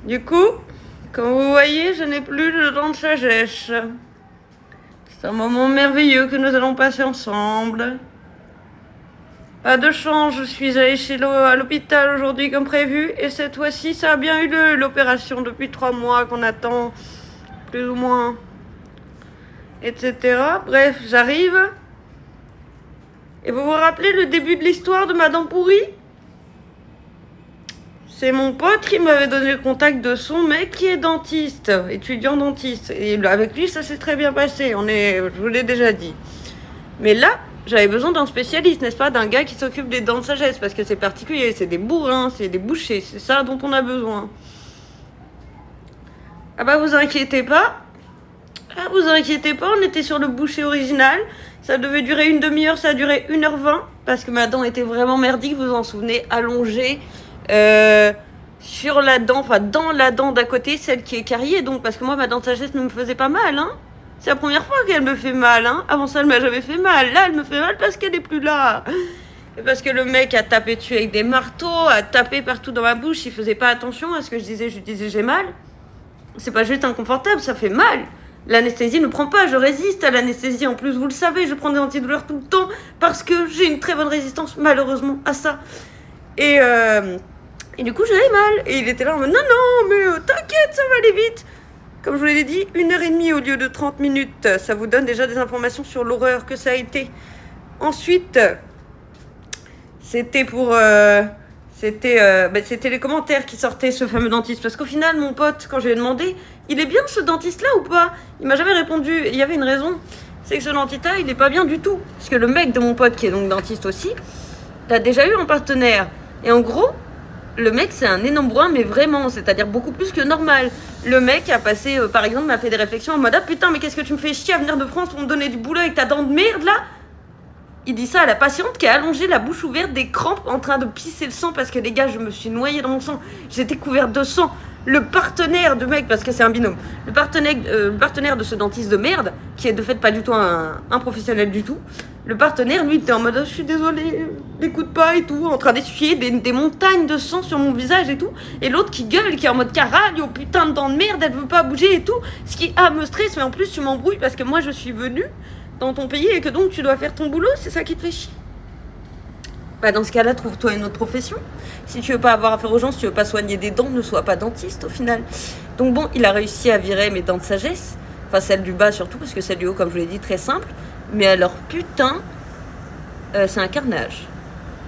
Du coup, comme vous voyez, je n'ai plus de dents de sagesse. C'est un moment merveilleux que nous allons passer ensemble. Pas de chance, je suis allée à l'hôpital aujourd'hui comme prévu. Et cette fois-ci, ça a bien eu lieu, l'opération depuis 3 mois qu'on attend, plus ou moins, etc. Bref, j'arrive. Et vous vous rappelez le début de l'histoire de ma dent pourrie? C'est mon pote qui m'avait donné le contact de son mec qui est dentiste, étudiant dentiste. Et avec lui, ça s'est très bien passé, je vous l'ai déjà dit. Mais là, j'avais besoin d'un spécialiste, n'est-ce pas? D'un gars qui s'occupe des dents de sagesse, parce que c'est particulier, c'est des bourrins, c'est des bouchers, c'est ça dont on a besoin. Ah bah vous inquiétez pas. On était sur le boucher original. Ça devait durer une demi-heure, ça a duré 1h20, parce que ma dent était vraiment merdique, vous vous en souvenez, allongée. Sur la dent, enfin dans la dent d'à côté, celle qui est carriée, donc parce que moi ma dent de sagesse ne me faisait pas mal, hein. C'est la première fois qu'elle me fait mal, hein. Avant ça elle m'a jamais fait mal, là elle me fait mal parce qu'elle est plus là. Et parce que le mec a tapé dessus avec des marteaux, a tapé partout dans ma bouche, il faisait pas attention à ce que je disais j'ai mal. C'est pas juste inconfortable, ça fait mal. L'anesthésie ne prend pas, je résiste à l'anesthésie. En plus, vous le savez, je prends des antidouleurs tout le temps parce que j'ai une très bonne résistance, malheureusement, à ça. Et du coup, j'avais mal. Et il était là en mode, non, mais t'inquiète, ça va aller vite. Comme je vous l'ai dit, 1h30 au lieu de 30 minutes. Ça vous donne déjà des informations sur l'horreur que ça a été. Ensuite, c'était c'était les commentaires qui sortaient, ce fameux dentiste. Parce qu'au final, mon pote, quand je lui ai demandé, il est bien ce dentiste-là ou pas? Il m'a jamais répondu. Et il y avait une raison. C'est que ce dentiste-là, il est pas bien du tout. Parce que le mec de mon pote, qui est donc dentiste aussi, t'as déjà eu un partenaire. Et en gros, le mec, c'est un énorme bourrin, mais vraiment, c'est-à-dire beaucoup plus que normal. Le mec a passé, par exemple, m'a fait des réflexions en mode, ah putain, mais qu'est-ce que tu me fais chier à venir de France pour me donner du boulot avec ta dent de merde, là? Il dit ça à la patiente qui a allongé la bouche ouverte, des crampes, en train de pisser le sang, parce que les gars, je me suis noyée dans mon sang. J'étais couverte de sang. Le partenaire de mec, parce que c'est un binôme, le partenaire de ce dentiste de merde, qui est de fait pas du tout un professionnel du tout, le partenaire, lui, était en mode, oh, je suis désolée, n'écoute pas et tout, en train d'essuyer des montagnes de sang sur mon visage et tout, et l'autre qui gueule, qui est en mode caragne, oh putain de dent de merde, elle veut pas bouger et tout, ce qui me stresse, mais en plus tu m'embrouilles parce que moi je suis venue dans ton pays et que donc tu dois faire ton boulot, c'est ça qui te fait chier. Bah dans ce cas-là, trouve-toi une autre profession. Si tu veux pas avoir affaire aux gens, si tu veux pas soigner des dents, ne sois pas dentiste au final. Donc bon, il a réussi à virer mes dents de sagesse. Enfin, celle du bas surtout, parce que celle du haut, comme je vous l'ai dit, très simple. Mais alors, putain, c'est un carnage.